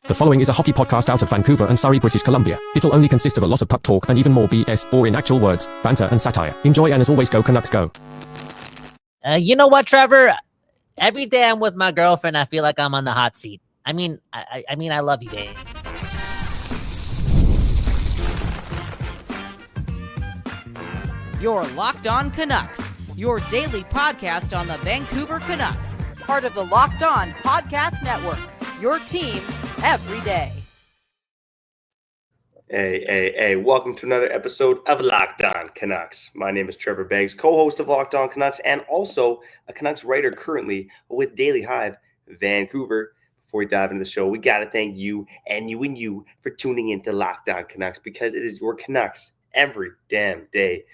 The following is a hockey podcast out of Vancouver and Surrey, British Columbia. It'll only consist of a lot of puck talk and even more BS, or in actual words, banter and satire. Enjoy, and as always, go Canucks go. You know what, Trevor? Every day I'm with my girlfriend, I feel like I'm on the hot seat. I mean, I love you, babe. You're Locked On Canucks, your daily podcast on the Vancouver Canucks, part of the Locked On Podcast Network, your team every day. Hey, welcome to another episode of Locked On Canucks. My name is Trevor Beggs, co-host of Locked On Canucks and also a Canucks writer currently with Daily Hive Vancouver. Before we dive into the show, we got to thank you and you for tuning into Locked On Canucks because it is your Canucks every damn day.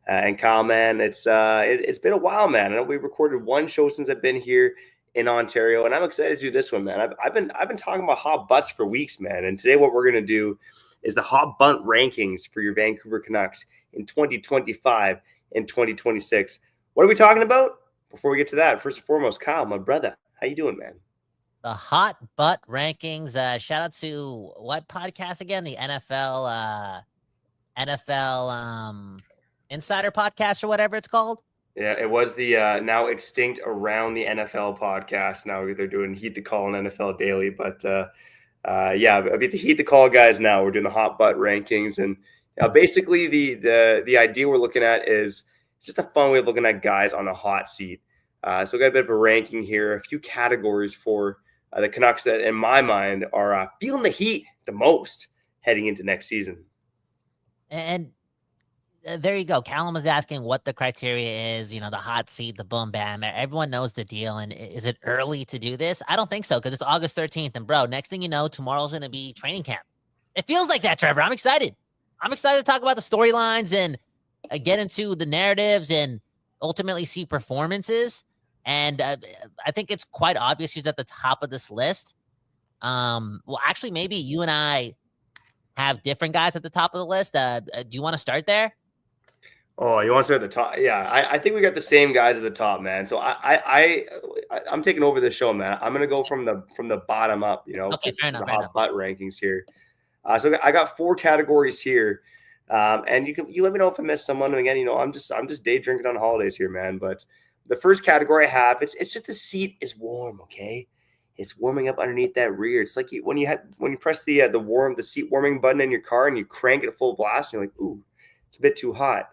And Kyle, man, it's been a while, man. I know we recorded one show since I've been here in Ontario, and I'm excited to do this one, man. I've been talking about hot butts for weeks, man. And today, what we're gonna do is the hot butt rankings for your Vancouver Canucks in 2025 and 2026. What are we talking about? Before we get to that, first and foremost, Kyle, my brother, how you doing, man? The hot butt rankings. Shout out to what podcast again? The NFL Insider Podcast or whatever it's called. Yeah, it was the now extinct Around the NFL podcast. Now they're doing Heat the Call and NFL Daily, but yeah, I mean the Heat the Call guys now. We're doing the hot butt rankings, and basically the idea we're looking at is just a fun way of looking at guys on the hot seat. So we got a bit of a ranking here, a few categories for the Canucks that, in my mind, are feeling the heat the most heading into next season. And there you go. Callum was asking what the criteria is, the hot seat, the boom, bam. Everyone knows the deal. And is it early to do this? I don't think so, because it's August 13th. And, bro, next thing you know, tomorrow's going to be training camp. It feels like that, Trevor. I'm excited. I'm excited to talk about the storylines and get into the narratives and ultimately see performances. And I think it's quite obvious who's at the top of this list. Well, actually, maybe you and I have different guys at the top of the list. Do you want to start there? Oh, you want to start at the top? Yeah, I think we got the same guys at the top, man. So I'm taking over the show, man. I'm gonna go from the bottom up. Okay, fair enough, the hot butt rankings here. So I got 4 categories here, and you let me know if I missed someone. Again, I'm just day drinking on holidays here, man. But the first category I have, it's just the seat is warm, okay? It's warming up underneath that rear. It's like when you press the seat warming button in your car and you crank it at full blast, and you're like, ooh, it's a bit too hot.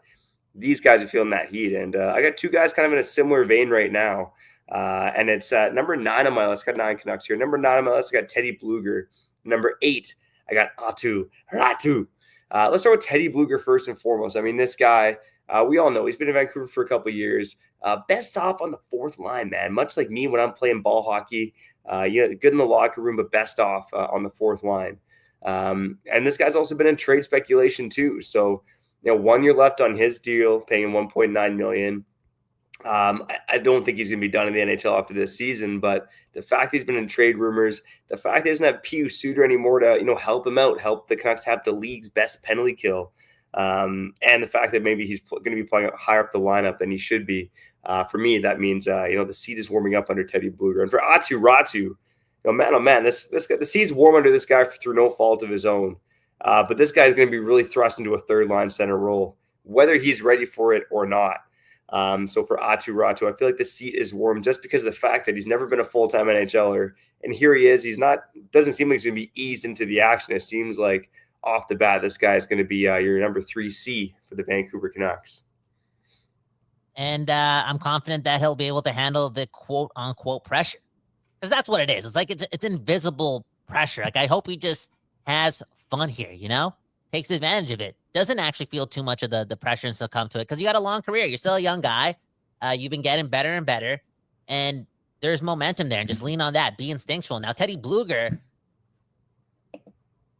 These guys are feeling that heat. And I got 2 guys kind of in a similar vein right now. And it's number 9 on my list. I got 9 Canucks here. Number 9 on my list, I got Teddy Bluger. Number 8, I got Aatu Ratu. Let's start with Teddy Bluger first and foremost. I mean, this guy, we all know he's been in Vancouver for a couple of years. Best off on the 4th line, man. Much like me when I'm playing ball hockey. Good in the locker room, but best off on the 4th line. And this guy's also been in trade speculation too. So, 1 year left on his deal, paying him $1.9 million. I don't think he's going to be done in the NHL after this season, but the fact he's been in trade rumors, the fact he doesn't have Pius Suter anymore to, help him out, help the Canucks have the league's best penalty kill. And the fact that maybe he's going to be playing higher up the lineup than he should be. For me, that means, the seat is warming up under Teddy Bluger. And for Aatu Ratu, man, this guy, the seat's warm under this guy through no fault of his own. But this guy is going to be really thrust into a 3rd-line center role, whether he's ready for it or not. So for Aatu Ratu, I feel like the seat is warm just because of the fact that he's never been a full-time NHLer. And here he is. Doesn't seem like he's going to be eased into the action. It seems like off the bat, this guy is going to be your number 3C for the Vancouver Canucks. And I'm confident that he'll be able to handle the quote-unquote pressure. Because that's what it is. It's like it's invisible pressure. Like, I hope he just has fun here, takes advantage of it. Doesn't actually feel too much of the pressure and still come to it because you got a long career. You're still a young guy. You've been getting better and better. And there's momentum there. And just lean on that. Be instinctual. Now, Teddy Bluger,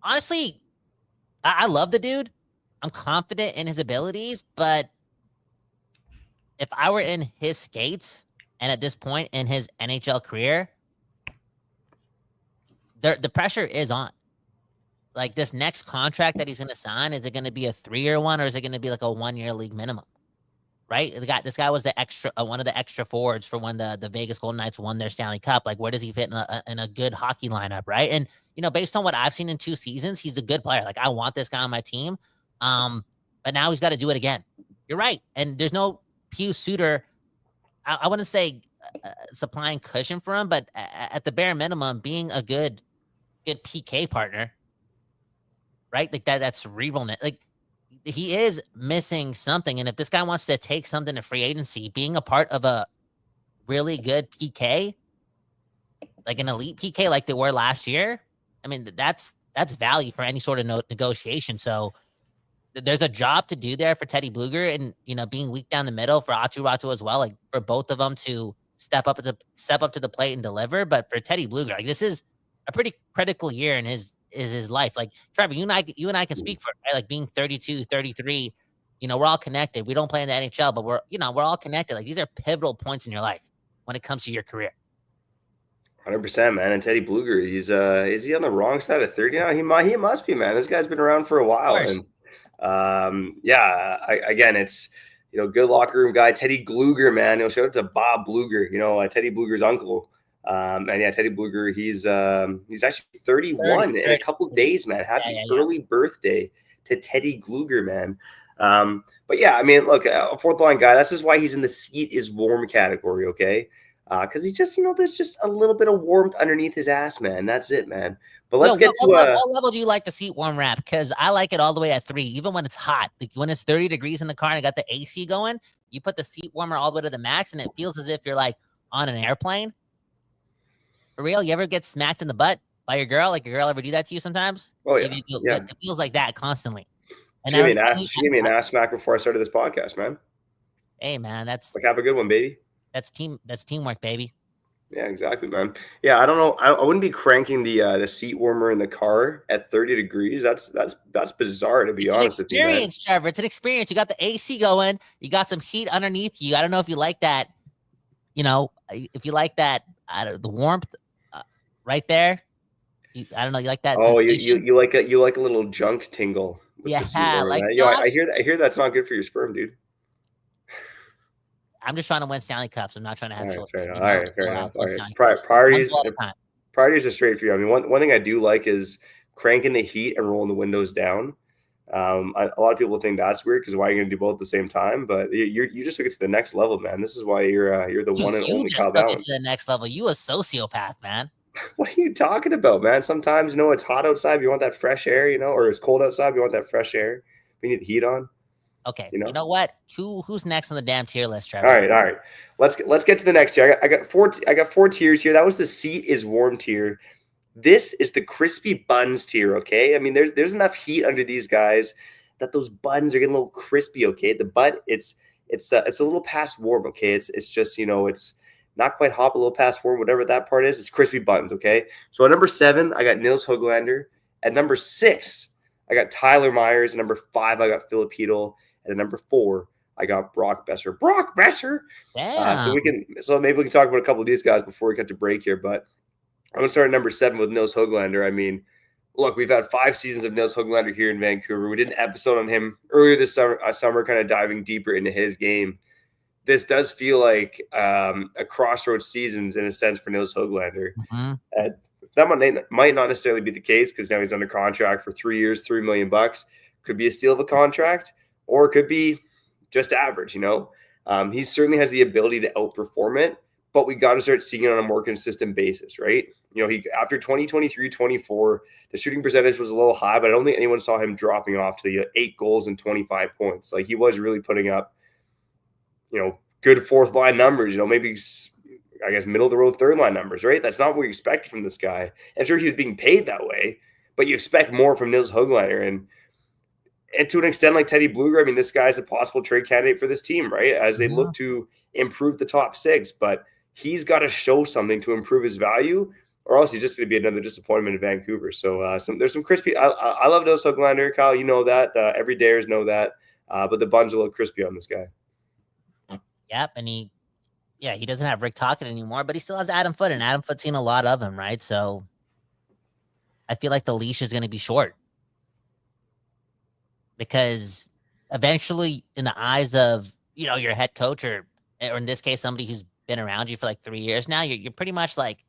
honestly, I love the dude. I'm confident in his abilities, but if I were in his skates and at this point in his NHL career, the pressure is on. Like, this next contract that he's going to sign, is it going to be a 3-year one or is it going to be like a 1-year league minimum? right? This guy was the extra one of the extra forwards for when the Vegas Golden Knights won their Stanley Cup. Like, where does he fit in a good hockey lineup, right? And based on what I've seen in 2 seasons, he's a good player. Like, I want this guy on my team. But now he's got to do it again. You're right, and there's no Pius Suter. I wouldn't say supplying cushion for him, but at the bare minimum, being a good PK partner, right? Like that's cerebralness. Like, he is missing something. And if this guy wants to take something to free agency, being a part of a really good PK, like an elite PK like they were last year, I mean, that's value for any sort of negotiation. So there's a job to do there for Teddy Bluger, and being weak down the middle for Atu Ratu as well, like for both of them to step up to the plate and deliver. But for Teddy Bluger, like, this is a pretty critical year in his life. Like, Trevor, you and I can speak for it, right? Like, being 32, 33, we're all connected. We don't play in the NHL, but we're all connected. Like, these are pivotal points in your life when it comes to your career. 100%, man. And Teddy Bluger, he's is he on the wrong side of 30 now? He must be, man. This guy's been around for a while. And again, it's good locker room guy. Teddy Bluger, man. Shout out to Bob Bluger, Teddy Bluger's uncle. Teddy Bluger, he's actually 31 in a couple days, man. Happy early birthday to Teddy Bluger, man. But yeah, I mean, look, a fourth line guy. That's just why he's in the seat is warm category, okay? Because he's just, there's just a little bit of warmth underneath his ass, man. That's it, man. But let's get to what level do you like the seat warm wrap? Because I like it all the way at 3, even when it's hot. Like, when it's 30 degrees in the car and I got the AC going, you put the seat warmer all the way to the max, and it feels as if you're like on an airplane. For real, you ever get smacked in the butt by your girl? Like, your girl ever do that to you sometimes? Oh yeah, It feels like that constantly. And she gave me an ass smack before I started this podcast, man. Hey, man, that's like, have a good one, baby. That's teamwork, baby. Yeah, exactly, man. Yeah, I don't know. I wouldn't be cranking the seat warmer in the car at 30 degrees. That's bizarre, to be honest with you. It's an experience, Trevor. It's an experience. You got the AC going. You got some heat underneath you. I don't know if you like that. If you like that, the warmth right there. I don't know. You like that? Oh, you like a little junk tingle. Yeah, like, I hear that's not good for your sperm, dude. I'm just trying to win Stanley Cups. I'm not trying to have children. All right, fair enough. Priorities are straight for you. I mean, one thing I do like is cranking the heat and rolling the windows down. A lot of people think that's weird because why are you going to do both at the same time? But you just took it to the next level, man. This is why you're the one and only Kyle Ballin. You just took it to the next level. You a sociopath, man. What are you talking about, man? Sometimes it's hot outside, you want that fresh air, or it's cold outside, you want that fresh air. We need the heat on. Okay, you know what? Who's next on the damn tier list, Trevor? All right. Let's get to the next tier. I got 4 tiers here. That was the seat is warm tier. This is the crispy buns tier. Okay, I mean there's enough heat under these guys that those buns are getting a little crispy. Okay, the bun it's a little past warm. Okay, it's just it's not quite hot, a little past warm, whatever that part is. It's crispy buns. Okay, so at number 7 I got Nils Höglander. At number 6 I got Tyler Myers. At number 5 I got Filipino. And at number 4, I got Brock Besser. Brock Besser. So maybe we can talk about a couple of these guys before we get to break here. But I'm gonna start at number 7 with Nils Höglander. I mean, look, we've had 5 seasons of Nils Höglander here in Vancouver. We did an episode on him earlier this summer, kind of diving deeper into his game. This does feel like a crossroads seasons in a sense for Nils Höglander. Mm-hmm. That might not necessarily be the case because now he's under contract for 3 years, $3 million. Could be a steal of a contract. Or it could be just average, He certainly has the ability to outperform it, but we got to start seeing it on a more consistent basis, right? He after 2023-24, the shooting percentage was a little high, but I don't think anyone saw him dropping off to the 8 goals and 25 points. Like, he was really putting up, good fourth line numbers, maybe I guess middle of the road third line numbers, right? That's not what we expected from this guy. And sure, he was being paid that way, but you expect more from Nils Höglander. And to an extent, like Teddy Bluger, I mean, this guy's a possible trade candidate for this team, right? As they look to improve the top 6, but he's got to show something to improve his value, or else he's just going to be another disappointment in Vancouver. So there's some crispy. I love Nils Höglander, Kyle. You know that. Everydayers know that. But the bun's a little crispy on this guy. Yep, and he doesn't have Rick Tocchet anymore, but he still has Adam Foote, and Adam Foote's seen a lot of him, right? So I feel like the leash is going to be short. Because eventually, in the eyes of, your head coach or in this case, somebody who's been around you for like 3 years now, you're pretty much like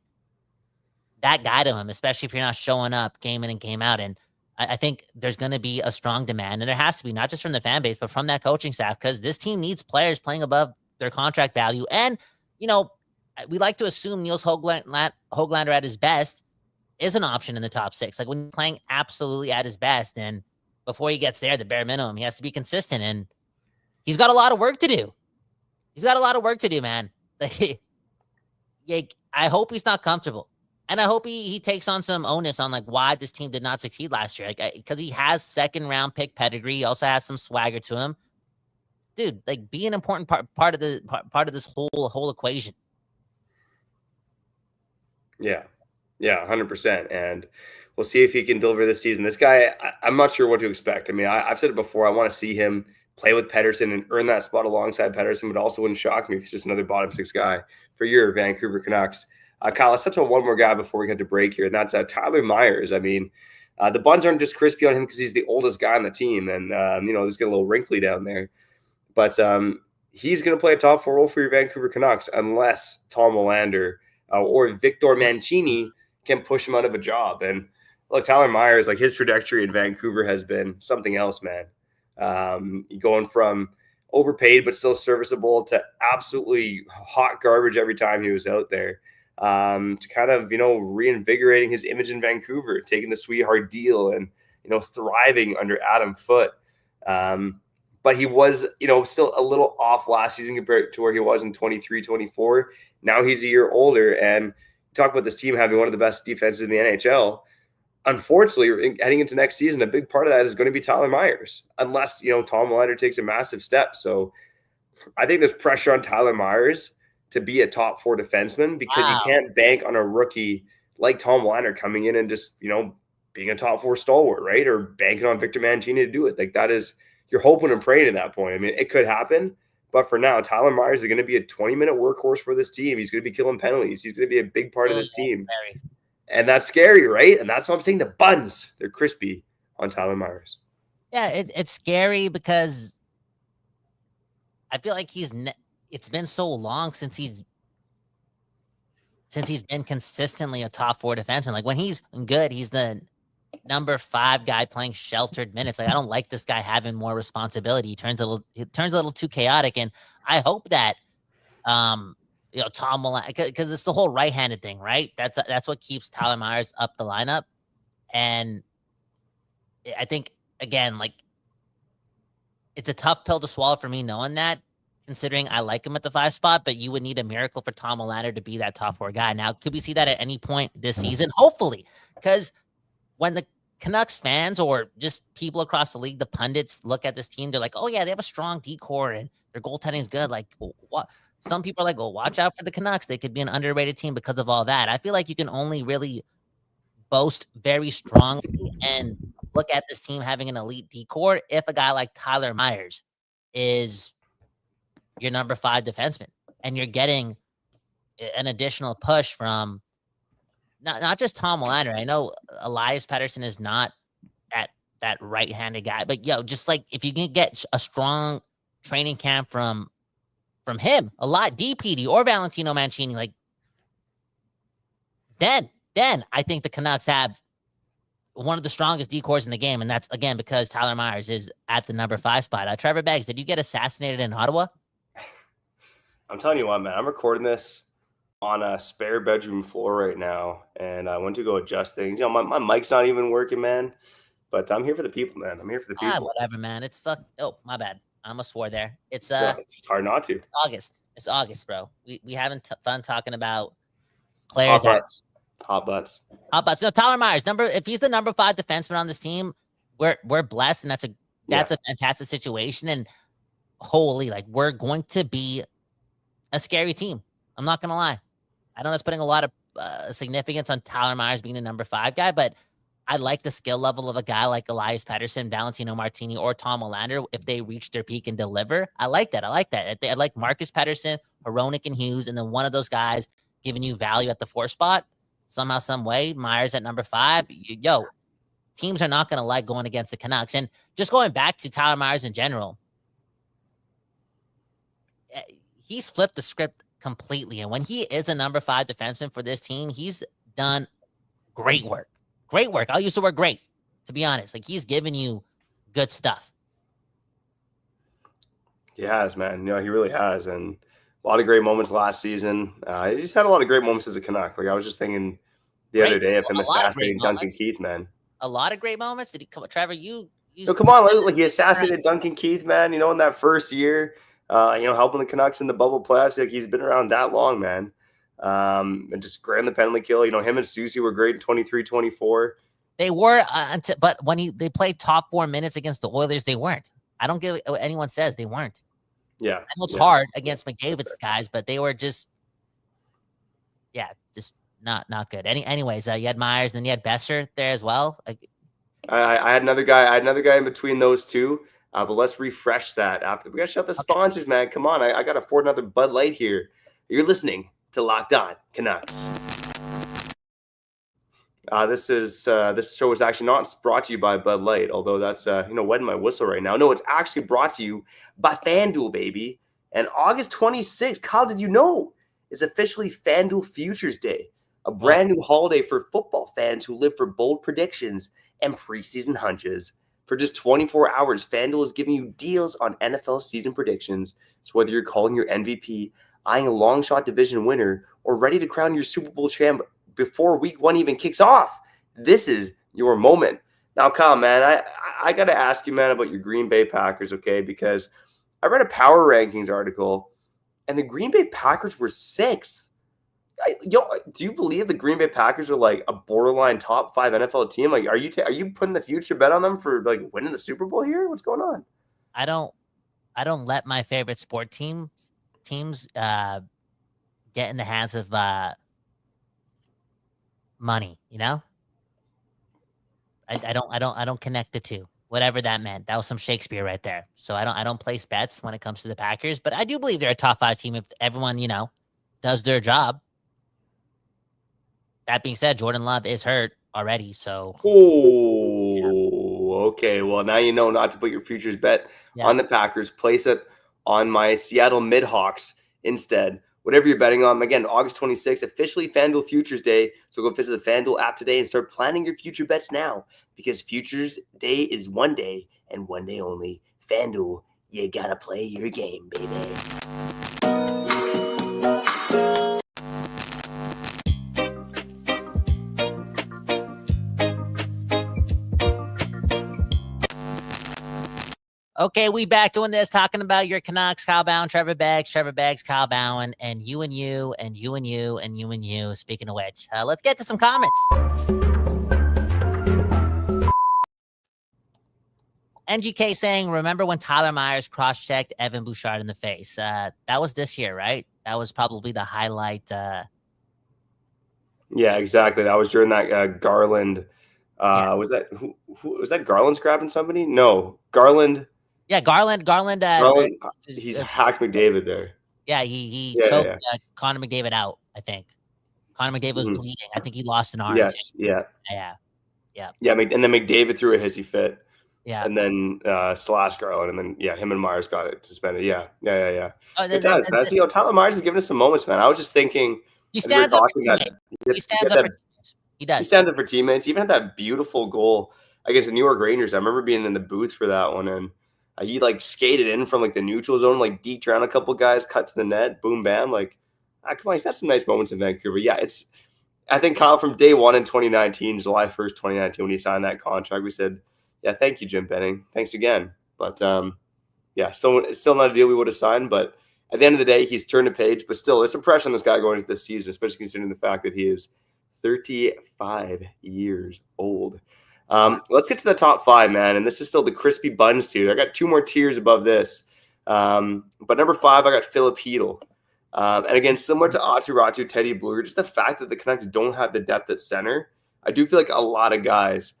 that guy to him, especially if you're not showing up game in and game out. And I think there's going to be a strong demand, and there has to be, not just from the fan base, but from that coaching staff, because this team needs players playing above their contract value. And, we like to assume Niels Höglander at his best is an option in the top 6. Like when he's playing absolutely at his best, and before he gets there, the bare minimum, he has to be consistent, and he's got a lot of work to do. He's got a lot of work to do, man. I hope he's not comfortable. And I hope he takes on some onus on like why this team did not succeed last year. Like, because he has 2nd round pick pedigree. He also has some swagger to him. Dude, like be an important part of this whole equation. Yeah. Yeah, 100%. And we'll see if he can deliver this season. This guy, I'm not sure what to expect. I mean, I've said it before. I want to see him play with Pettersson and earn that spot alongside Pettersson, but also wouldn't shock me if he's just another bottom 6 guy for your Vancouver Canucks. Kyle, let's touch on one more guy before we get to break here, and that's Tyler Myers. I mean, the buns aren't just crispy on him because he's the oldest guy on the team, and, this get a little wrinkly down there. But he's going to play a top 4 role for your Vancouver Canucks unless Tom Willander or Victor Mancini can push him out of a job. And look, Tyler Myers, like his trajectory in Vancouver has been something else, man. Going from overpaid but still serviceable to absolutely hot garbage every time he was out there. To kind of, reinvigorating his image in Vancouver, taking the sweetheart deal and, thriving under Adam Foote. But he was, still a little off last season compared to where he was in 23, 24. Now he's a year older, and talk about this team having one of the best defenses in the NHL. Unfortunately, heading into next season, a big part of that is going to be Tyler Myers, unless, Tom Willander takes a massive step. So I think there's pressure on Tyler Myers to be a top 4 defenseman because you can't bank on a rookie like Tom Willander coming in and just, being a top 4 stalwart, right? Or banking on Victor Mancini to do it. Like that is, you're hoping and praying at that point. I mean, it could happen, but for now, Tyler Myers is going to be a 20-minute workhorse for this team. He's going to be killing penalties. He's going to be a big part of this team. Scary. And that's scary, right? And that's what I'm saying. The buns, they're crispy on Tyler Myers. Yeah, it's scary because I feel like it's been so long since he's been consistently a top 4 defenseman. Like when he's good, he's the number 5 guy playing sheltered minutes. Like I don't like this guy having more responsibility. He turns a little too chaotic, and I hope that Tom Willander, because it's the whole right-handed thing, right? That's what keeps Tyler Myers up the lineup. And I think again, like it's a tough pill to swallow for me knowing that, considering I like him at the 5 spot, but you would need a miracle for Tom Willander to be that top 4 guy. Now, could we see that at any point this season? Hopefully, because when the Canucks fans or just people across the league, the pundits look at this team, they're like, oh yeah, they have a strong D-core and their goaltending is good. Like what? Some people are like, well, watch out for the Canucks. They could be an underrated team because of all that. I feel like you can only really boast very strongly and look at this team having an elite D-core if a guy like Tyler Myers is your number 5 defenseman and you're getting an additional push from not just Tom Willander. I know Elias Pettersson is not that right-handed guy, but just like if you can get a strong training camp from him, a lot DPD or Valentino Mancini, like then I think the Canucks have one of the strongest D-cores in the game, and that's again because Tyler Myers is at the number 5 spot. Trevor Beggs, did you get assassinated in Ottawa? I'm telling you what, man, I'm recording this on a spare bedroom floor right now, and I went to go adjust things. My mic's not even working, man, but I'm here for the people, man. I'm here for the people. Whatever, man. It's Oh, my bad. I almost swore there. It's it's hard not to. August. It's August, bro. We having fun talking about players. Hot butts. No, Tyler Myers, if he's the number 5 defenseman on this team, we're blessed, and that's a fantastic situation. And holy, like we're going to be a scary team. I'm not gonna lie. I know that's putting a lot of significance on Tyler Myers being the number 5 guy, but I like the skill level of a guy like Elias Pettersson, Valentino Martini, or Tom Willander if they reach their peak and deliver. I like that. I like Marcus Pettersson, Hronek, and Hughes, and then one of those guys giving you value at the 4 spot. Somehow, some way, Myers at number 5. Teams are not going to like going against the Canucks. And just going back to Tyler Myers in general, he's flipped the script completely. And when he is a number 5 defenseman for this team, he's done great work. Great work. I'll use the word great, to be honest. Like, he's given you good stuff. He has, man. He really has. And a lot of great moments last season. He's had a lot of great moments as a Canuck. Like, I was just thinking the other day of him assassinating Duncan Keith, man. A lot of great moments. Did he come? Trevor, come on. Like, he assassinated Duncan Keith, man. In that first year, helping the Canucks in the bubble playoffs. Like, he's been around that long, man. And just grabbing the penalty kill. Him and Susie were great in 23-24. They were, but when they played top 4 minutes against the Oilers, they weren't. I don't get what anyone says. They weren't. Yeah. I know it's hard against McDavid's guys, but they were just not good. Anyways, you had Myers, then you had Besser there as well. Like, I had another guy. In between those two. But let's refresh that after. We got to shut the sponsors, man. Come on. I got to afford another Bud Light here. You're listening to Locked On Canucks. This show is actually not brought to you by Bud Light, although that's wetting my whistle right now. No, it's actually brought to you by FanDuel, baby. And August 26th, Kyle, did you know, is officially FanDuel Futures Day, a brand new holiday for football fans who live for bold predictions and preseason hunches. For just 24 hours, FanDuel is giving you deals on NFL season predictions. So whether you're calling your MVP, eyeing a long shot division winner, or ready to crown your Super Bowl champ before week 1 even kicks off, this is your moment. Now, Kyle, man, I got to ask you, man, about your Green Bay Packers, okay? Because I read a Power Rankings article, and the Green Bay Packers were 6th. Do you believe the Green Bay Packers are like a borderline top 5 NFL team? Like, are you putting the future bet on them for like winning the Super Bowl here? What's going on? I don't let my favorite sport teams get in the hands of money. I don't connect the two. Whatever that meant. That was some Shakespeare right there. So I don't place bets when it comes to the Packers, but I do believe they're a top 5 team if everyone, does their job. That being said, Jordan Love is hurt already, so. Okay. Well, now you know not to put your futures bet on the Packers. Place it on my Seattle Midhawks instead. Whatever you're betting on. Again, August 26th, officially FanDuel Futures Day. So go visit the FanDuel app today and start planning your future bets now, because Futures Day is one day and one day only. FanDuel, you gotta play your game, baby. Okay, we back doing this, talking about your Canucks, Kyle Bowen, Trevor Beggs, Kyle Bowen, and you and you, and you and you, and you and you. Speaking of which, let's get to some comments. NGK saying, remember when Tyler Myers cross-checked Evan Bouchard in the face? That was this year, right? That was probably the highlight. Yeah, exactly. That was during that Garland. Was that Garland's grabbing somebody? No, Garland. Yeah, Garland. He's hacked McDavid there. Yeah, he choked Connor McDavid out, I think. Connor McDavid was bleeding. I think he lost an arm. Yes, Yeah. And then McDavid threw a hissy fit. Yeah. And then slash Garland, and then him and Myers got it suspended. Yeah. Oh, it does, man. See, Tyler Myers is giving us some moments, man. I was just thinking he stands up for teammates. He stands up for teammates. He does. He stands up for teammates. He even had that beautiful goal against the New York Rangers. I remember being in the booth for that one, and he like skated in from like the neutral zone, like deked around a couple guys, cut to the net, boom, bam. Like, come on, he's had some nice moments in Vancouver. Yeah, I think Kyle, from day one in 2019, July 1st, 2019, when he signed that contract, we said, yeah, thank you, Jim Benning. Thanks again. But still not a deal we would have signed. But at the end of the day, he's turned a page. But still, there's some pressure on this guy going into this season, especially considering the fact that he is 35 years old. Let's get to the top 5, man. And this is still the crispy buns tier. I got 2 more tiers above this. But number 5, I got Philip Hedl. And again, similar to Atu Ratu, Teddy Blueger, just the fact that the Canucks don't have the depth at center, I do feel like a lot of guys,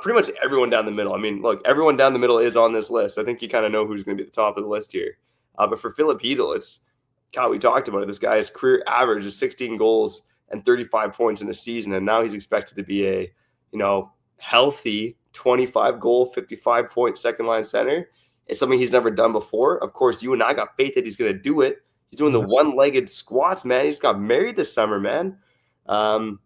pretty much everyone down the middle. I mean, look, everyone down the middle is on this list. I think you kind of know who's going to be at the top of the list here. But for Philip Hedl, God, we talked about it. This guy's career average is 16 goals and 35 points in a season. And now he's expected to be a, healthy 25-goal, 55-point second-line center. It's something he's never done before. Of course, you and I got faith that he's going to do it. He's doing the one-legged squats, man. He just got married this summer, man.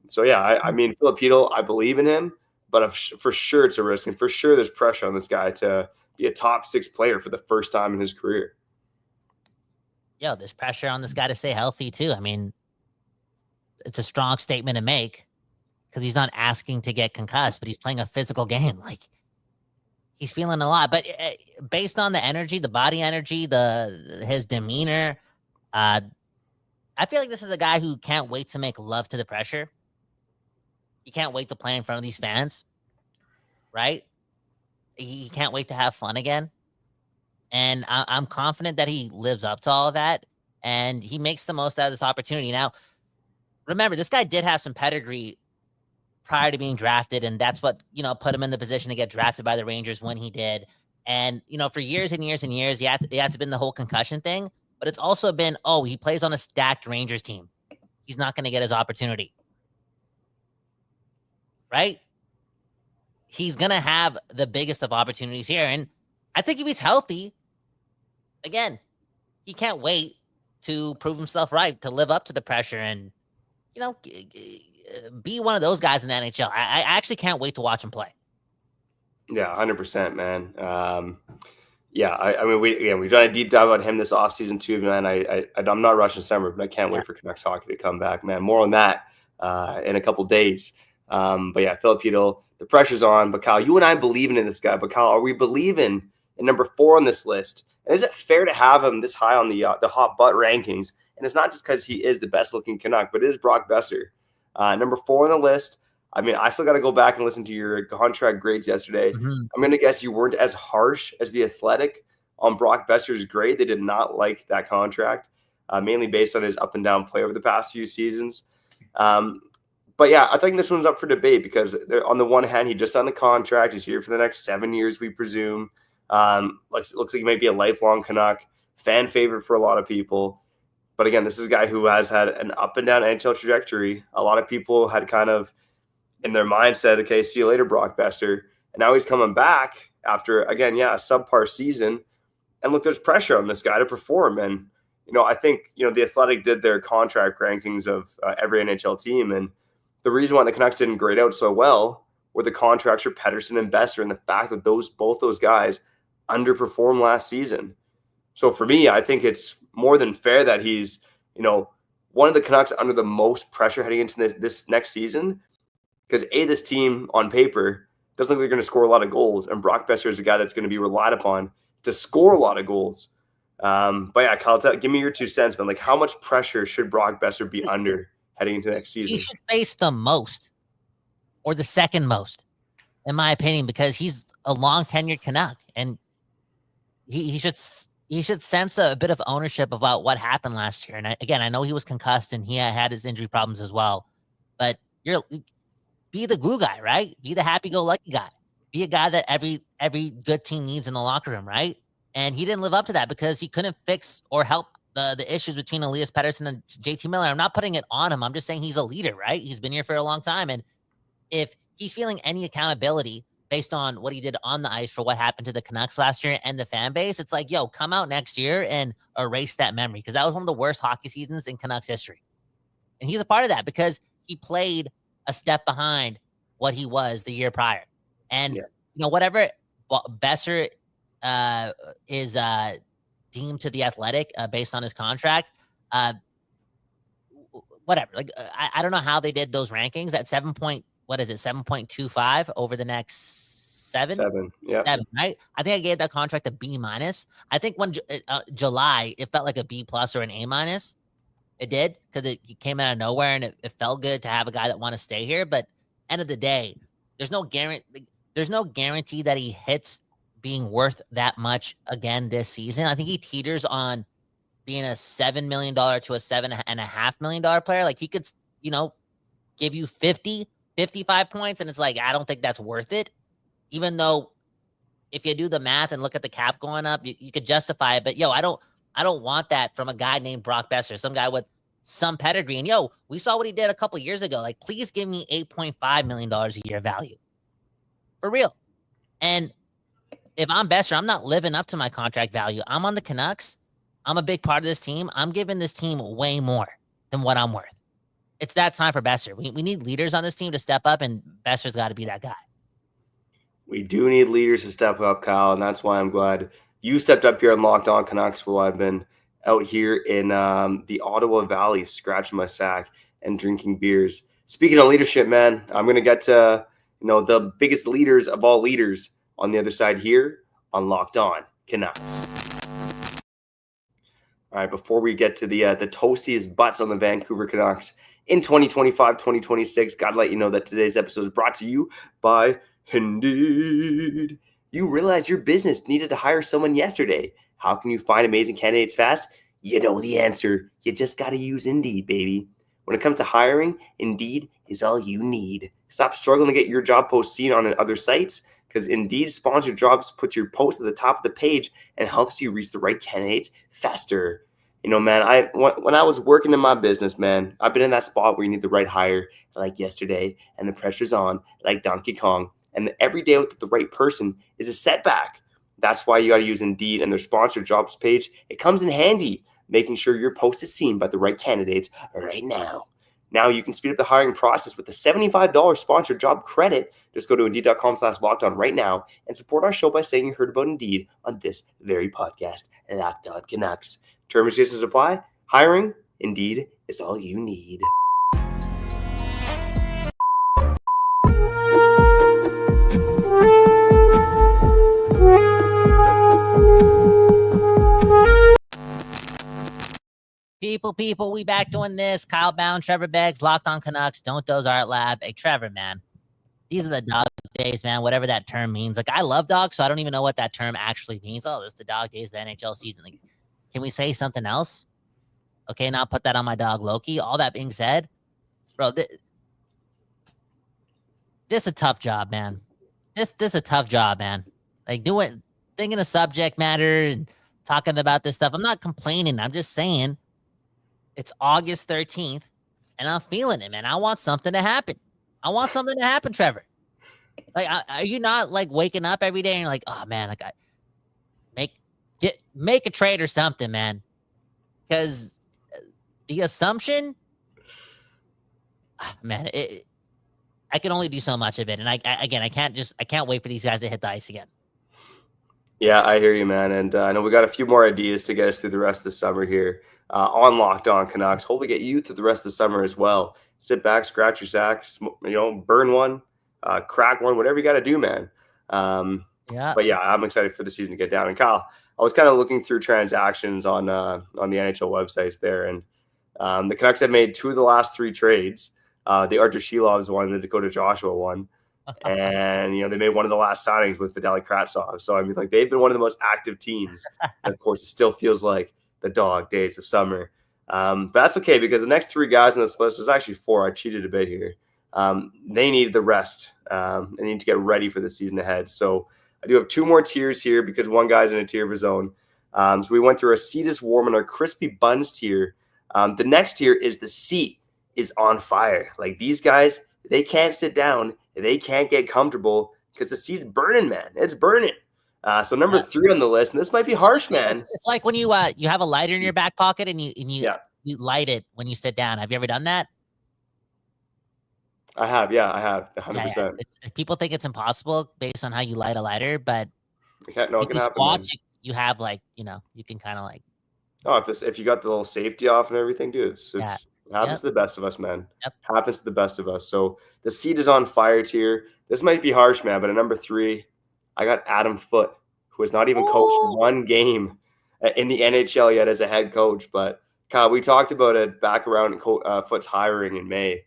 So yeah, I mean, Filipino, I believe in him, but for sure it's a risk, and for sure there's pressure on this guy to be a top 6 player for the first time in his career. Yo, there's pressure on this guy to stay healthy too. I mean, it's a strong statement to make because he's not asking to get concussed, but he's playing a physical game. Like, he's feeling a lot. But based on the energy, the body energy, his demeanor, I feel like this is a guy who can't wait to make love to the pressure. He can't wait to play in front of these fans, right? He can't wait to have fun again. And I'm confident that he lives up to all of that, and he makes the most out of this opportunity. Now, remember, this guy did have some pedigree prior to being drafted, and that's what, put him in the position to get drafted by the Rangers when he did. And, for years and years and years, he had to been the whole concussion thing, but it's also been, he plays on a stacked Rangers team. He's not going to get his opportunity. Right? He's going to have the biggest of opportunities here. And I think if he's healthy, again, he can't wait to prove himself right, to live up to the pressure and, be one of those guys in the NHL. I actually can't wait to watch him play. Yeah, 100%, man. I mean, we've done a deep dive on him this offseason too, man. I'm not rushing summer, but I can't wait for Canucks hockey to come back, man. More on that in a couple days. But yeah, Filipino, the pressure's on. But Kyle, you and I believing in this guy. But Kyle, are we believing in number 4 on this list? And is it fair to have him this high on the hot butt rankings? And it's not just because he is the best looking Canuck, but it is Brock Boeser. Number 4 on the list. I mean, I still got to go back and listen to your contract grades yesterday. Mm-hmm. I'm going to guess you weren't as harsh as The Athletic on Brock Boeser's grade. They did not like that contract, mainly based on his up and down play over the past few seasons. But yeah, I think this one's up for debate because on the one hand, he just signed the contract. He's here for the next 7 years, we presume. Looks like he might be a lifelong Canuck, fan favorite for a lot of people. But again, this is a guy who has had an up and down NHL trajectory. A lot of people had kind of in their mind said, okay, see you later, Brock Boeser. And now he's coming back after, again, a subpar season. And look, there's pressure on this guy to perform. And, I think, The Athletic did their contract rankings of every NHL team. And the reason why the Canucks didn't grade out so well were the contracts for Pettersson and Boeser and the fact that both those guys underperformed last season. So for me, I think it's more than fair that he's, one of the Canucks under the most pressure heading into this next season. Because this team on paper doesn't look like they're going to score a lot of goals. And Brock Boeser is a guy that's going to be relied upon to score a lot of goals. But yeah, Kyle, give me your 2 cents, man. Like, how much pressure should Brock Boeser be under heading into next season? He should face the most or the second most, in my opinion, because he's a long tenured Canuck. And he should sense a bit of ownership about what happened last year. And I know he was concussed and he had his injury problems as well. But be the glue guy, right? Be the happy-go-lucky guy. Be a guy that every good team needs in the locker room, right? And he didn't live up to that because he couldn't fix or help the issues between Elias Pettersson and JT Miller. I'm not putting it on him. I'm just saying he's a leader, right? He's been here for a long time. And if he's feeling any accountability based on what he did on the ice for what happened to the Canucks last year and the fan base, it's like, yo, come out next year and erase that memory because that was one of the worst hockey seasons in Canucks history. And he's a part of that because he played a step behind what he was the year prior. And, whatever Boeser is deemed to The Athletic based on his contract, whatever. Like, I don't know how they did those rankings at 7.25 over the next 7? 7, yeah. 7, right? I think I gave that contract a B-. I think when July, it felt like a B+ or an A-. It did because it came out of nowhere and it felt good to have a guy that want to stay here. But end of the day, there's no guarantee that he hits being worth that much again this season. I think he teeters on being a $7 million to a $7.5 million player. Like he could, give you 50, 55 points. And it's like, I don't think that's worth it. Even though if you do the math and look at the cap going up, you could justify it. But I don't want that from a guy named Brock Boeser, some guy with some pedigree. And we saw what he did a couple years ago. Like, please give me $8.5 million a year value. For real. And if I'm Boeser, I'm not living up to my contract value. I'm on the Canucks. I'm a big part of this team. I'm giving this team way more than what I'm worth. It's that time for Besser. We need leaders on this team to step up, and Besser's got to be that guy. We do need leaders to step up, Kyle, and that's why I'm glad you stepped up here on Locked On Canucks while I've been out here in the Ottawa Valley scratching my sack and drinking beers. Speaking of leadership, man, I'm going to get to the biggest leaders of all leaders on the other side here on Locked On Canucks. All right, before we get to the toastiest butts on the Vancouver Canucks in 2025-2026, got to let you know that today's episode is brought to you by Indeed. You realize your business needed to hire someone yesterday. How can you find amazing candidates fast? You know the answer. You just got to use Indeed, baby. When it comes to hiring, Indeed is all you need. Stop struggling to get your job post seen on other sites, because Indeed Sponsored Jobs puts your post at the top of the page and helps you reach the right candidates faster. Man, when I was working in my business, man, I've been in that spot where you need the right hire like yesterday, and the pressure's on like Donkey Kong. And every day with the right person is a setback. That's why you got to use Indeed and their sponsored jobs page. It comes in handy, making sure your post is seen by the right candidates right now. Now you can speed up the hiring process with a $75 sponsored job credit. Just go to Indeed.com/lockedon right now and support our show by saying you heard about Indeed on this very podcast, Locked On Canucks. Terms and conditions apply. Hiring, Indeed, is all you need. People, we back doing this. Kyle Bound, Trevor Beggs, Locked On Canucks, Don't Doze Art Lab. Hey, Trevor, man, these are the dog days, man, whatever that term means. Like, I love dogs, so I don't even know what that term actually means. Oh, it's the dog days of the NHL season. Like, can we say something else? Okay, now put that on my dog, Loki. All that being said, bro, this is a tough job, man. This is a tough job, man. Like, thinking of subject matter and talking about this stuff. I'm not complaining. I'm just saying, it's August 13th, and I'm feeling it, man. I want something to happen. Trevor. Like, are you not, like, waking up every day and you're like, oh, man, like, make a trade or something, man? Because the assumption, man, I can only do so much of it. And I can't wait for these guys to hit the ice again. Yeah, I hear you, man. And I know we got a few more ideas to get us through the rest of the summer here on Locked On Canucks. Hopefully get you through the rest of the summer as well. Sit back, scratch your sack, burn one, crack one, whatever you got to do, man. Yeah. But yeah, I'm excited for the season to get down. And Kyle, I was kind of looking through transactions on the NHL websites there, and the Canucks have made 2 of the last 3 trades. The Archer Shilovs one, the Dakota Joshua one. And, they made one of the last signings with Vitaly Kravtsov. So, I mean, like, they've been one of the most active teams. And of course, it still feels like the dog days of summer. But that's okay, because the next 3 guys on this list, is actually 4. I cheated a bit here. They need the rest. They need to get ready for the season ahead. So I do have 2 more tiers here, because one guy's in a tier of his own. So we went through our seat is warm and our crispy buns tier. The next tier is the seat is on fire. Like, these guys, they can't sit down. They can't get comfortable because the seat's burning, man. It's burning. So number 3 on the list, and this might be harsh, man. It's like when you have a lighter in your back pocket and you light it when you sit down. Have you ever done that? I have, 100%. Yeah. People think it's impossible based on how you light a lighter, but it can happen. Squats, you have, like, you can kind of like. Oh, if you got the little safety off and everything, dude, it happens to the best of us, man. Yep. Happens to the best of us. So the seat is on fire tier. This might be harsh, man, but at number 3, I got Adam Foote, who has not even coached one game in the NHL yet as a head coach. But Kyle, we talked about it back around Foote's hiring in May.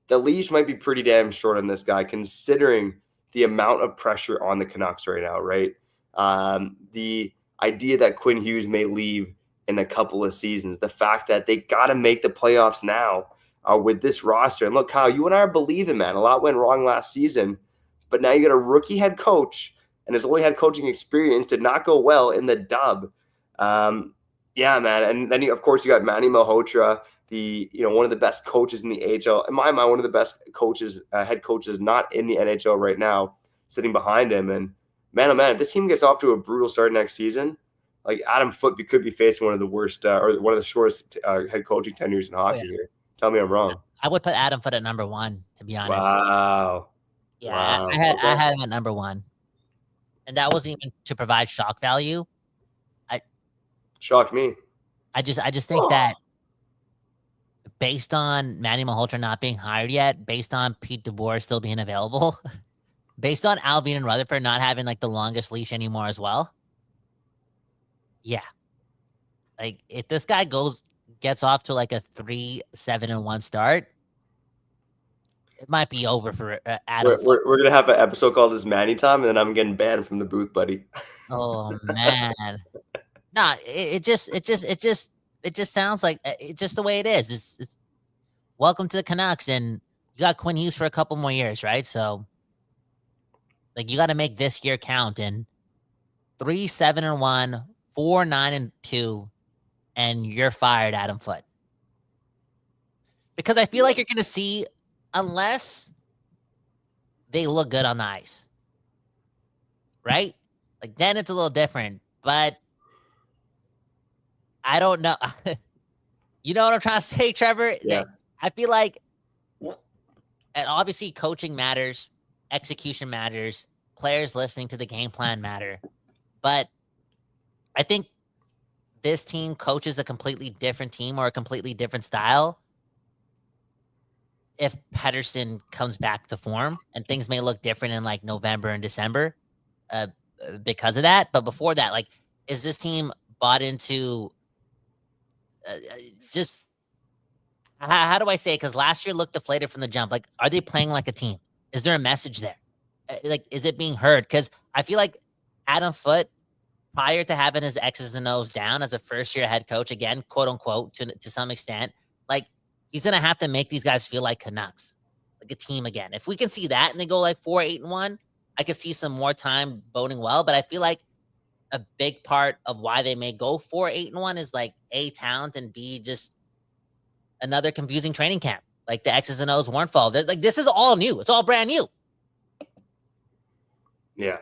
The leash might be pretty damn short on this guy, considering the amount of pressure on the Canucks right now, right? The idea that Quinn Hughes may leave in a couple of seasons, the fact that they got to make the playoffs now with this roster. And look, Kyle, you and I are believing, man. A lot went wrong last season, but now you got a rookie head coach, and his only head coaching experience did not go well in the dub. Yeah, man. And then, of course, you got Manny Malhotra, one of the best coaches in the AHL. In my mind, one of the best coaches, head coaches, not in the NHL right now, sitting behind him. And man, oh man, if this team gets off to a brutal start next season, Like Adam Foote could be facing one of the worst or one of the shortest head coaching tenures in hockey here. Tell me I'm wrong. I would put Adam Foote at number 1, to be honest. Wow. Yeah, wow. I had him at number 1. And that wasn't even to provide shock value. Shocked me. I just think that based on Manny Malhotra not being hired yet, based on Pete DeBoer still being available, based on Alvin and Rutherford not having like the longest leash anymore as well. Yeah. Like if this guy gets off to like a 3-7-1 start, it might be over for Adam. We're gonna have an episode called "Is Manny Time," and then I'm getting banned from the booth, buddy. Oh man, nah. It just sounds like it's just the way it is. It's welcome to the Canucks, and you got Quinn Hughes for a couple more years, right? So, like, you got to make this year count. And 3-7-1, 4-9-2, and you're fired, Adam Foote. Because I feel like you're going to see, unless they look good on the ice, right? Like, then it's a little different. But I don't know. You know what I'm trying to say, Trevor? Yeah. I feel like, and obviously coaching matters, execution matters, players listening to the game plan matter. But I think this team coaches a completely different team or a completely different style if Pettersson comes back to form, and things may look different in like November and December because of that. But before that, like, is this team bought into just how do I say it? Because last year looked deflated from the jump. Like, are they playing like a team? Is there a message there? Like, is it being heard? Because I feel like Adam Foote, prior to having his X's and O's down as a first-year head coach, again, quote unquote, to some extent, like, he's gonna have to make these guys feel like Canucks, like a team again. If we can see that and they go like 4-8-1, I could see some more time boding well. But I feel like a big part of why they may go 4-8-1 is like A, talent, and B, just another confusing training camp. Like the X's and O's weren't followed. Like, this is all new. It's all brand new. Yeah,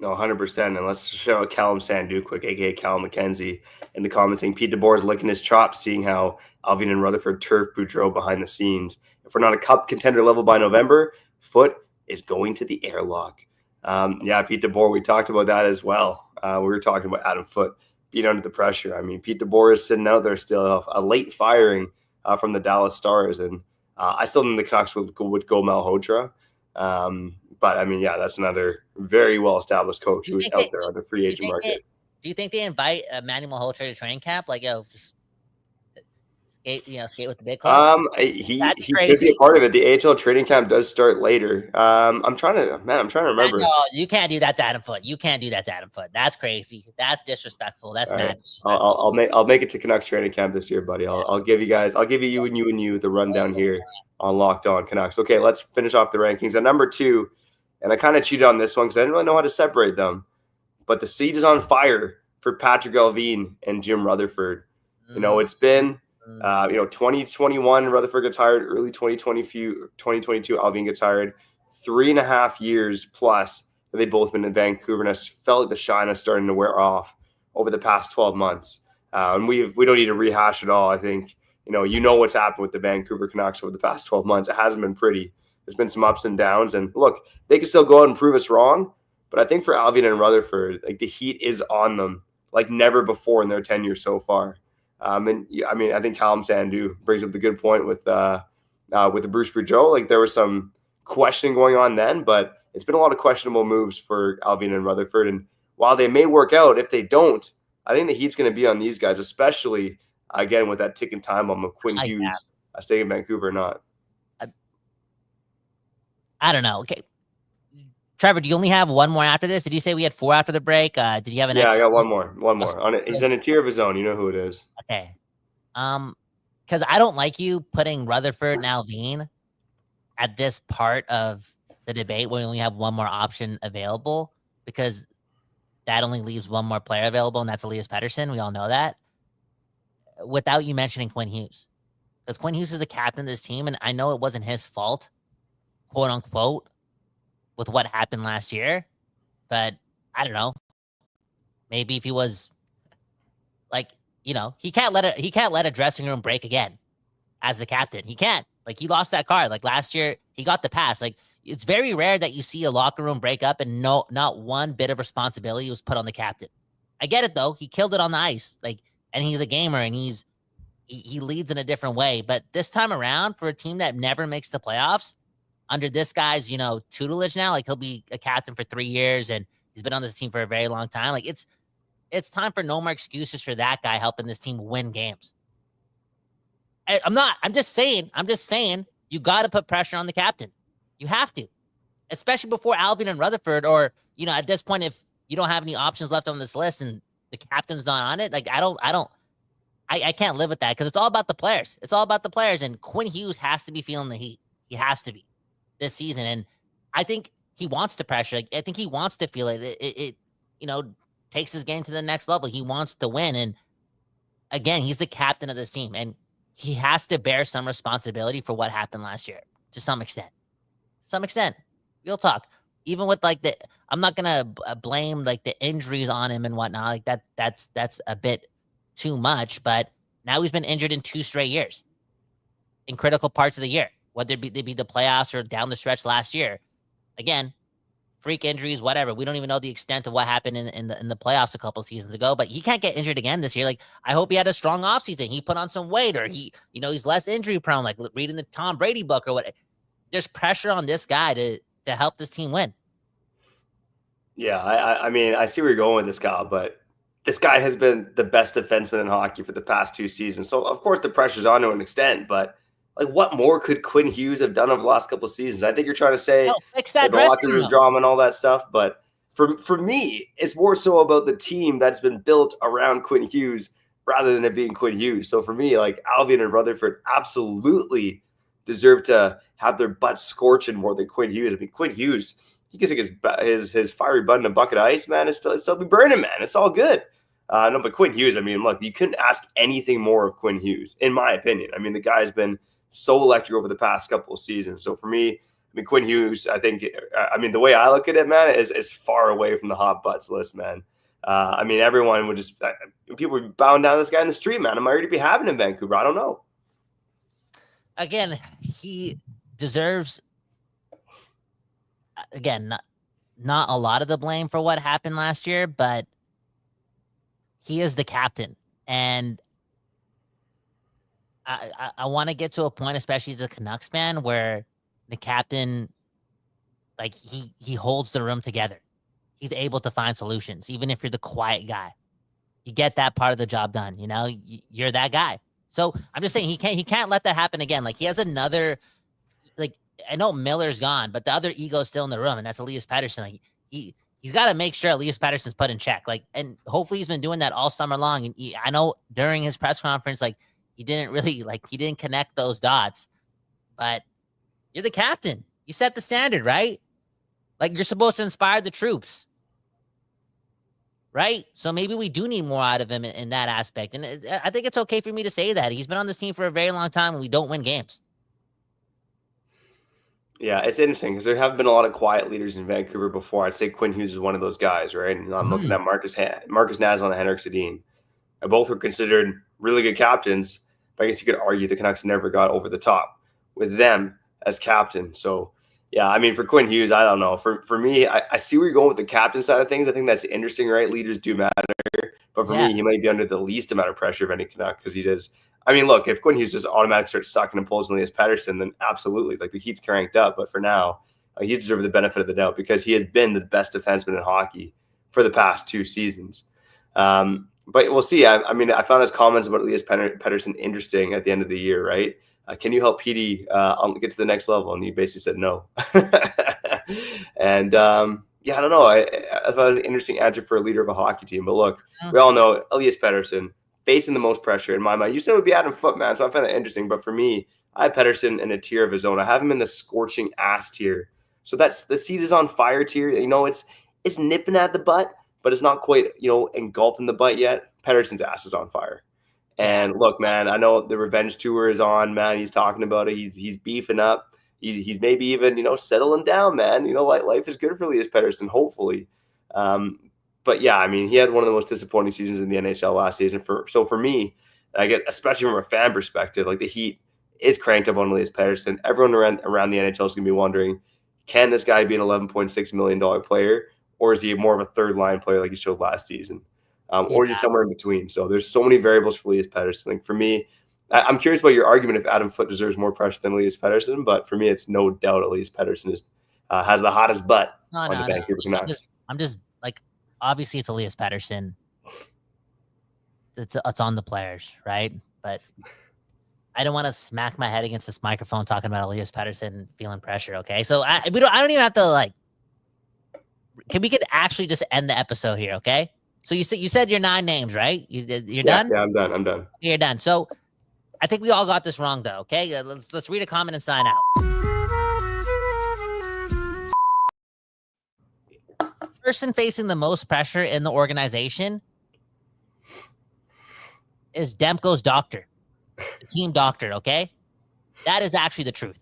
no, 100%. And let's show Callum Sandu quick, aka Callum McKenzie, in the comments saying Pete DeBoer is licking his chops, seeing how Alvin and Rutherford turf Boudreau behind the scenes. If we're not a cup contender level by November, Foote is going to the airlock. Yeah, Pete DeBoer, we talked about that as well. We were talking about Adam Foote being under the pressure. I mean, Pete DeBoer is sitting out there still, a late firing from the Dallas Stars. And I still think the Canucks would go Malhotra. But, I mean, yeah, that's another very well-establised coach who's out there on the free agent market. Do you think they invite Manny Malhotra to training camp? Like, yo, just skate with the big club? He could be a part of it. The AHL training camp does start later. I'm trying to remember. No, you can't do that to Adam Foote. You can't do that to Adam Foote. That's crazy. That's disrespectful. That's mad disrespectful. I'll make it to Canucks training camp this year, buddy. I'll give you the rundown here on Locked On Canucks. Okay, let's finish off the rankings. At number 2, and I kind of cheated on this one because I didn't really know how to separate them, but the seat is on fire for Patrick Allvin and Jim Rutherford. You know, it's been 2021, Rutherford gets hired. Early 2022, Allvin gets hired. 3.5 years plus that they've both been in Vancouver, and I felt like the shine is starting to wear off over the past 12 months. And we don't need to rehash it all. I think you know what's happened with the Vancouver Canucks over the past 12 months. It hasn't been pretty. There's been some ups and downs, and look, they can still go out and prove us wrong. But I think for Allvin and Rutherford, like, the heat is on them like never before in their tenure so far. And I mean, I think Callum Sandu brings up the good point with the Bruce Boudreau. Like, there was some questioning going on then, but it's been a lot of questionable moves for Allvin and Rutherford. And while they may work out, if they don't, I think the heat's going to be on these guys, especially again with that ticking time bomb of Quinn Hughes staying in Vancouver or not. I don't know. Okay, Trevor, do you only have one more after this? Did you say we had 4 after the break? Did you have an? Yeah, I got one more. On it, he's in a tier of his own. You know who it is. Okay. Because I don't like you putting Rutherford and Allvin at this part of the debate when we only have one more option available, because that only leaves one more player available, and that's Elias Pettersson. We all know that. Without you mentioning Quinn Hughes, because Quinn Hughes is the captain of this team, and I know it wasn't his fault, quote unquote, with what happened last year, but I don't know. Maybe if he was he can't let a dressing room break again as the captain. He can't. Like, he lost that card. Like, last year, he got the pass. Like, it's very rare that you see a locker room break up and not one bit of responsibility was put on the captain. I get it, though. He killed it on the ice. Like, and he's a gamer, and he leads in a different way. But this time around, for a team that never makes the playoffs, under this guy's, tutelage now, like, he'll be a captain for 3 years, and he's been on this team for a very long time. Like, it's time for no more excuses for that guy helping this team win games. I'm just saying, you got to put pressure on the captain. You have to, especially before Albion and Rutherford, or, at this point, if you don't have any options left on this list and the captain's not on it, like, I can't live with that, because it's all about the players. It's all about the players. And Quinn Hughes has to be feeling the heat. He has to be this season. And I think he wants the pressure. I think he wants to feel it. It takes his game to the next level. He wants to win. And again, he's the captain of this team, and he has to bear some responsibility for what happened last year to some extent. Real talk. Even with I'm not going to blame the injuries on him and whatnot. Like, that's a bit too much, but now he's been injured in 2 straight years in critical parts of the year, whether they be the playoffs or down the stretch last year. Again, freak injuries, whatever. We don't even know the extent of what happened in the playoffs a couple seasons ago, but he can't get injured again this year. Like, I hope he had a strong offseason. He put on some weight, or he's less injury prone, like reading the Tom Brady book or what. There's pressure on this guy to help this team win. Yeah, I mean, I see where you're going with this guy, but this guy has been the best defenseman in hockey for the past 2 seasons. So, of course, the pressure's on to an extent, but what more could Quinn Hughes have done over the last couple of seasons? I think you're trying to say fix that the locker room drama and all that stuff, but for me, it's more so about the team that's been built around Quinn Hughes rather than it being Quinn Hughes. So for me, Albion and Rutherford absolutely deserve to have their butts scorching more than Quinn Hughes. I mean, Quinn Hughes, he can stick his fiery butt in a bucket of ice, man. It's still be burning, man. It's all good. No, but Quinn Hughes, I mean, look, you couldn't ask anything more of Quinn Hughes, in my opinion. I mean, the guy's been so electric over the past couple of seasons. So for me, I mean, Quinn Hughes, I think, the way I look at it, man, is far away from the hot butts list, man. I mean, everyone would just, people would bow down this guy in the street, man. Am I ready to be having in Vancouver? I don't know. Again, he deserves, not a lot of the blame for what happened last year, but he is the captain. And I want to get to a point, especially as a Canucks fan, where the captain, he holds the room together. He's able to find solutions, even if you're the quiet guy. You get that part of the job done. You're that guy. So I'm just saying he can't let that happen again. He has another, I know Miller's gone, but the other ego is still in the room, and that's Elias Pettersson. He's got to make sure Elias Pettersson's put in check. And hopefully he's been doing that all summer long. And I know during his press conference, he didn't really he didn't connect those dots, but you're the captain. You set the standard, right? You're supposed to inspire the troops, right? So maybe we do need more out of him in that aspect. And I think it's okay for me to say that. He's been on this team for a very long time, and we don't win games. Yeah, it's interesting because there have been a lot of quiet leaders in Vancouver before. I'd say Quinn Hughes is one of those guys, right? And I'm looking at Marcus Naslund and Henrik Sedin. Both were considered really good captains, but I guess you could argue the Canucks never got over the top with them as captain. So, yeah, I mean, for Quinn Hughes, I don't know. For me, I see where you're going with the captain side of things. I think that's interesting, right? Leaders do matter. But for me, he might be under the least amount of pressure of any Canuck because he does. I mean, look, if Quinn Hughes just automatically starts sucking and pulls Elias Pettersson, then absolutely, the heat's cranked up. But for now, he deserves the benefit of the doubt because he has been the best defenseman in hockey for the past 2 seasons. But we'll see. I mean, I found his comments about Elias Pettersson interesting at the end of the year, right? Can you help Petey get to the next level? And he basically said no. And I don't know. I thought it was an interesting answer for a leader of a hockey team. But look, we all know Elias Pettersson facing the most pressure in my mind. You said it would be Adam Foote, man, so I find that interesting. But for me, I have Pettersson in a tier of his own. I have him in the scorching ass tier. So that's the seat is on fire tier. It's nipping at the butt, but it's not quite, engulfing the butt yet. Pettersson's ass is on fire. And look, man, I know the revenge tour is on, man. He's talking about it. He's beefing up. He's maybe even, settling down, man. Life is good for Elias Pettersson, hopefully. But yeah, I mean, he had one of the most disappointing seasons in the NHL last season. For me, I get, especially from a fan perspective, like the Heat is cranked up on Elias Pettersson. Everyone around the NHL is going to be wondering, can this guy be an $11.6 million player, or is he more of a third line player like he showed last season, or just somewhere in between? So there's so many variables for Elias Pettersson. Like for me, I'm curious about your argument if Adam Foote deserves more pressure than Elias Pettersson, but for me, it's no doubt Elias Pettersson has the hottest butt on the Vancouver Canucks. I'm just like, obviously it's Elias Pettersson. It's on the players, right? But I don't want to smack my head against this microphone talking about Elias Pettersson feeling pressure. Okay, so I don't even have to like. We could actually just end the episode here, okay? So you said your 9 names, right? You're done. Yeah, I'm done. You're done. So I think we all got this wrong, though. Okay, let's read a comment and sign out. Person facing the most pressure in the organization is Demko's doctor, the team doctor, okay? That is actually the truth.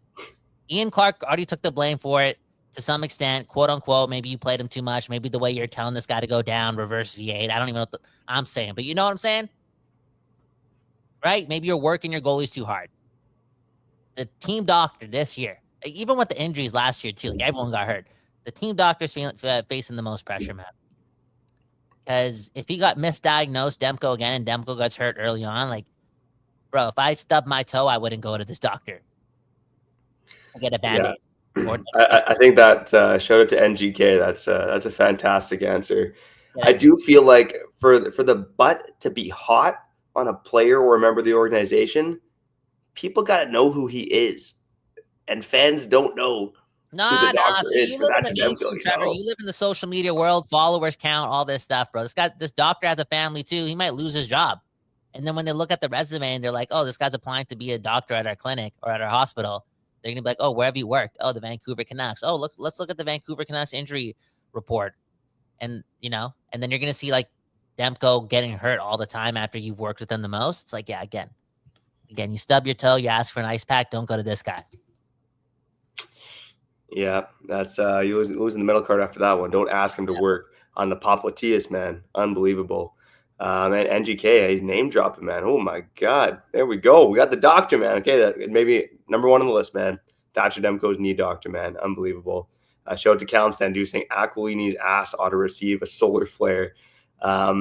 Ian Clark already took the blame for it to some extent, quote unquote. Maybe you played him too much. Maybe the way you're telling this guy to go down, reverse V8. I don't even know what I'm saying, but you know what I'm saying? Right? Maybe you're working your goalies too hard. The team doctor this year, even with the injuries last year too, like everyone got hurt. The team doctor's facing the most pressure, man. Because if he got misdiagnosed, Demko again, and Demko gets hurt early on, like, bro, if I stubbed my toe, I wouldn't go to this doctor. Get a Band-Aid. Yeah. I think that shout out to NGK. That's a fantastic answer. Yeah. I do feel like for the butt to be hot on a player or a member of the organization, people got to know who he is, and fans don't know. So you live in the mainstream, Trevor. You live in the social media world. Followers count, all this stuff, bro. This doctor has a family too. He might lose his job, and then when they look at the resume and they're like, "Oh, this guy's applying to be a doctor at our clinic or at our hospital," they're gonna be like, "Oh, where have you worked? Oh, the Vancouver Canucks. Oh, let's look at the Vancouver Canucks injury report," and and then you're gonna see like Demko getting hurt all the time after you've worked with them the most. It's like, yeah, again, you stub your toe, you ask for an ice pack. Don't go to this guy. Yeah, that's you losing the middle card after that one. Don't ask him to work on the Popliteus, man. Unbelievable. And NGK, he's name dropping, man. Oh my God. There we go. We got the doctor, man. Okay, that maybe number 1 on the list, man. Thatcher Demko's knee doctor, man. Unbelievable. Shout out to Callum Sandu saying Aquilini's ass ought to receive a solar flare. Yeah,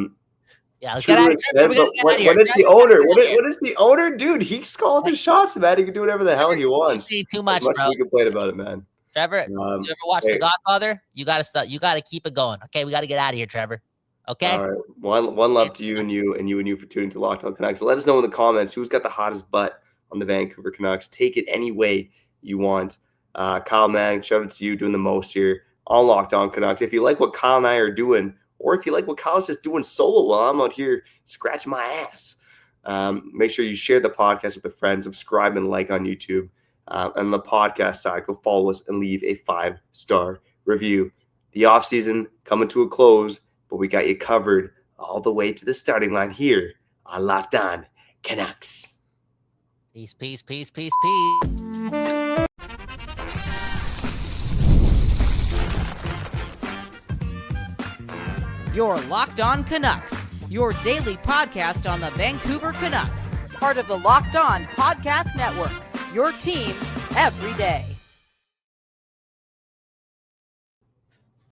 let's get out of here. What is the owner? What is the owner, dude? He's called the shots, man. He can do whatever the hell he wants. You see too much, bro. We complain about it, man. Trevor, you ever watch The Godfather? You gotta keep it going. Okay, we gotta get out of here, Trevor. Okay. All right. One love to you and you for tuning to Locked On Canucks. Let us know in the comments who's got the hottest butt on the Vancouver Canucks. Take it any way you want. Kyle Manning, shout out to you doing the most here on Locked On Canucks. If you like what Kyle and I are doing, or if you like what Kyle's just doing solo while I'm out here scratching my ass, make sure you share the podcast with a friend, subscribe and like on YouTube. And on the podcast side, go follow us and leave a 5-star review. The offseason coming to a close, but we got you covered all the way to the starting line here on Locked On Canucks. Peace, peace, peace, peace, peace. You're Locked On Canucks, your daily podcast on the Vancouver Canucks, part of the Locked On Podcast Network, your team every day.